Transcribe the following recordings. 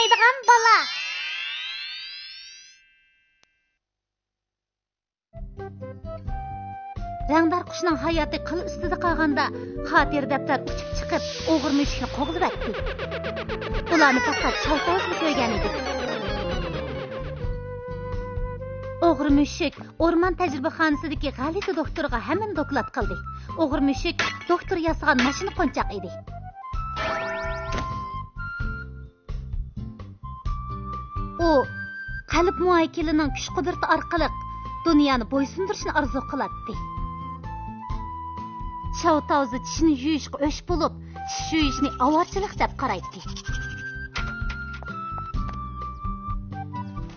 o'ynamaydigan bola. Rangdar qushning hayoti qil ustida qolganda xotir daftar uchib chiqib o'g'ir mushukni qo'g'ilib atdi. Ularni faqat shaltozni ko'rgan edi. O'g'ir mushuk o'rmon tajribaxonasidagi g'alati doktorga hammani doklad qildi. O'g'ir mushuk doktor yasagan mashina qo'nchoq edi. U qalb muoykilining kuch-qudrati orqali dunyoni bo'ysundirishni orzu qiladi. Shavtavzi tishini yuyishga o'sh bo'lib, tish yuyishni avorchilik deb qaraydi.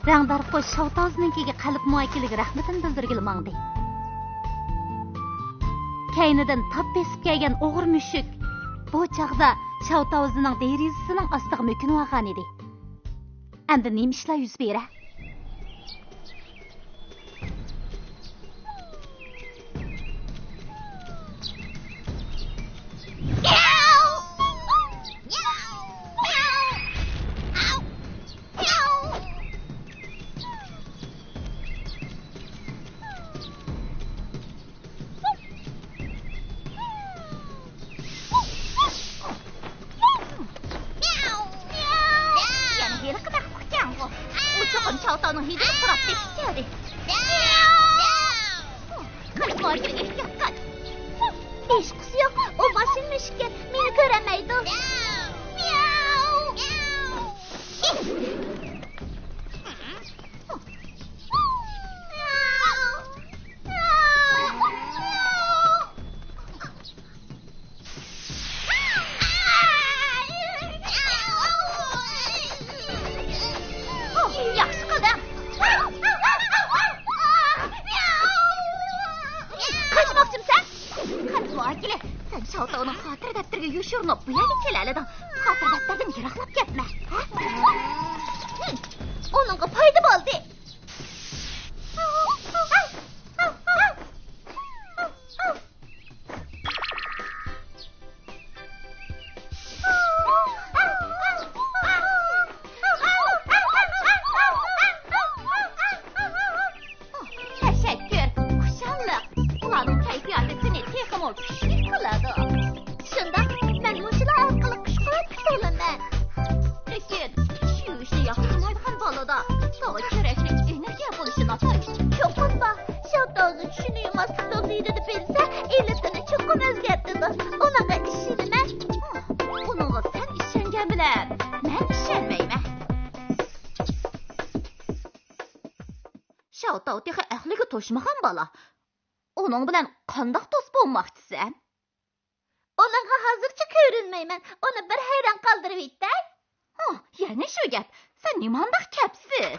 Rangdor qush Shavtavzinikiga qalb muoykiliga rahmatini bildirgili mangdi. Kaynidan tap besib kelgan o'g'ir mushuk bu chaqda Shavtavzining derizasining ostiga mo'kinib olgan edi. Endi nima ishlar yuz beradi? To'shmagan bola. Uning bilan qandoq do'st bo'lmoqchisan? Uningga hozircha ko'rinmayman. Uni bir hayron qoldirib yetday. Yana shu gap. Sen nimandaq kapsiz?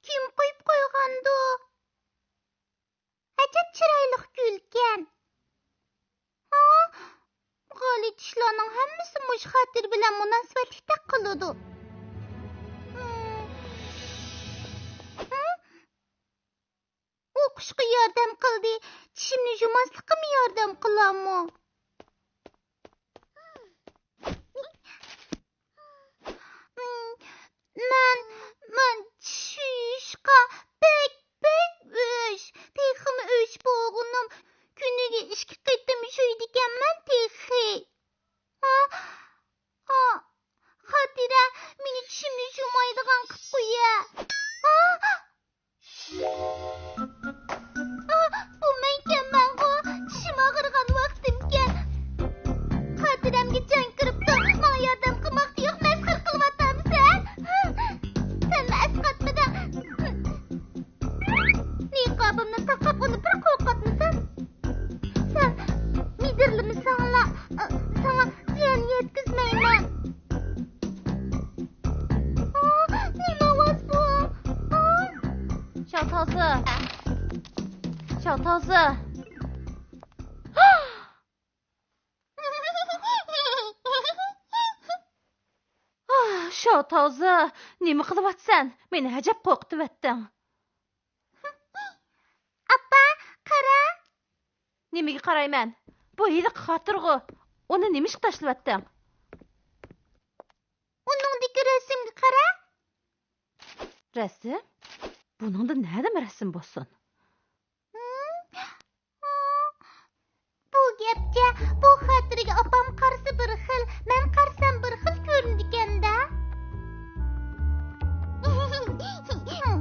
Kim qo'yib qo'ygandi? Ajab chiroyli gulkan. G'ali tishlarning hammasi mush xotir bilan munosabatli qiladi. O'qishga yordam qildi. Tishimni yumaslikqa yordam qilamu? Men tish yuyishga bek o'sh. Texim o'sh bo'g'unim. Kuniga 2 qitim yuydiganman texi. Xotira meni tishimni yumaydigan qilib qo'ya. Bu menman ku tishim og'irgan vaqtimga. Xotiramga jon kiribdi. Menga yordam qilmoqda yo'q, masxar qilyapsansan. Sen asqatmada. Niqobimni taqib uni bir qo'rqatmisan? Sen midirlimisan la? Sana ziyon yetkazmayman. Nima ovoz bu? Shavtavzi. Shavtavzi, nima qilyapsan? Meni ajab qo'rqitib etding. Appa, Nimaga qarayman? Bu hili xotirg'i. Uni nima ish tashlab Uningdagi rasmga qara. Rasm? Buningda nima rasm bo'lsin? Bu gapga, bu xotiraga opam qarsa bir xil, men qarsam bir xil ko'rinadi-da.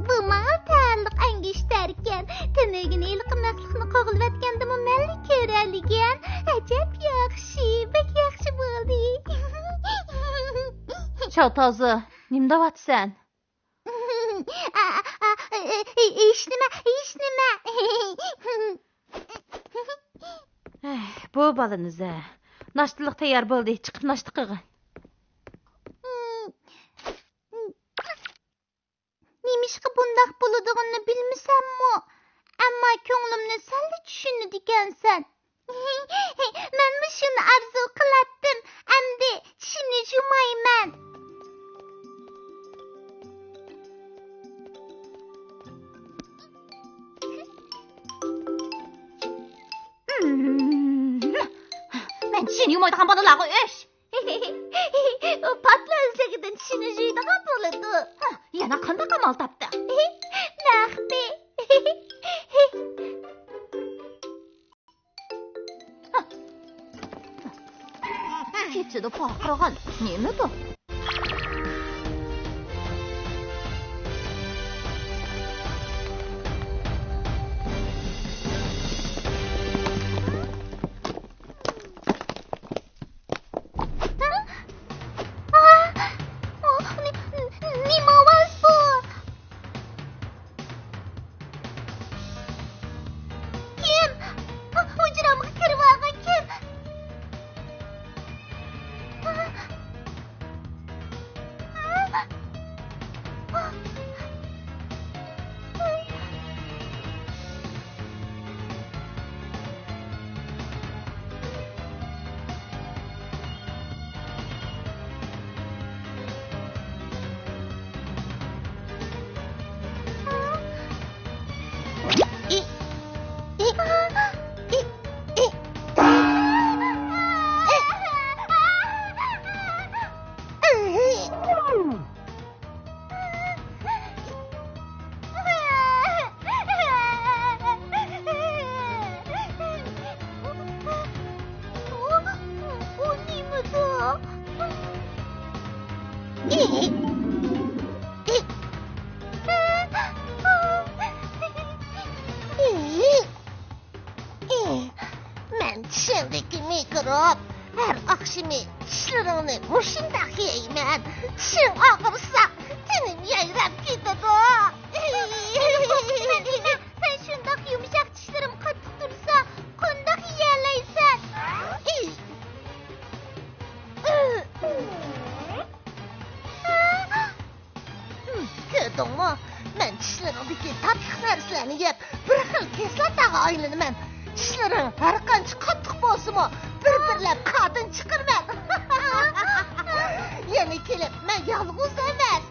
Bu menga taalluq angishtar ekan. Tanagini ilqimaslikni qo'g'ilvatgandimi malli ko'raligan. Ajab yaxshi, bek yaxshi bo'ldi. Chatozi, nima deyapsan? Ish nima? Bu balaniza. Nashtalik tayyor bo'ldi. Chiqib nashta qilgin. Nimishqa bundaq bo'ladiganini bilmisammi? Ammo ko'nglimni sal tushunadi ekansan. Men shuni arzu qilatdim. Endi tishimni yumayman. Men tishini yumaydigan bolalarga ish. Patla o'zligidan tishini yuydigan bo'ladi. Yana qanday qamal topdi? Nahbi. Kechida paqirgan. Nima bu? Men tishimdagi mikrob har oqshimi tishlarimni mushundaq yeyman. Tishim og'risa tinim yayrab ketadi. Sen shundoq yumshoq tishlarim qattiq tursa qandoq yeyalaysan? Ko'rdingmi? Men tishlarimdagi tatlı narsalarni yeb bir xil kislotaga aylanaman. Tishlarim har qancha qattiq bo'lsa-mu, bir-birlab qadin chiqirman. Yana kelib, men yolg'iz emas.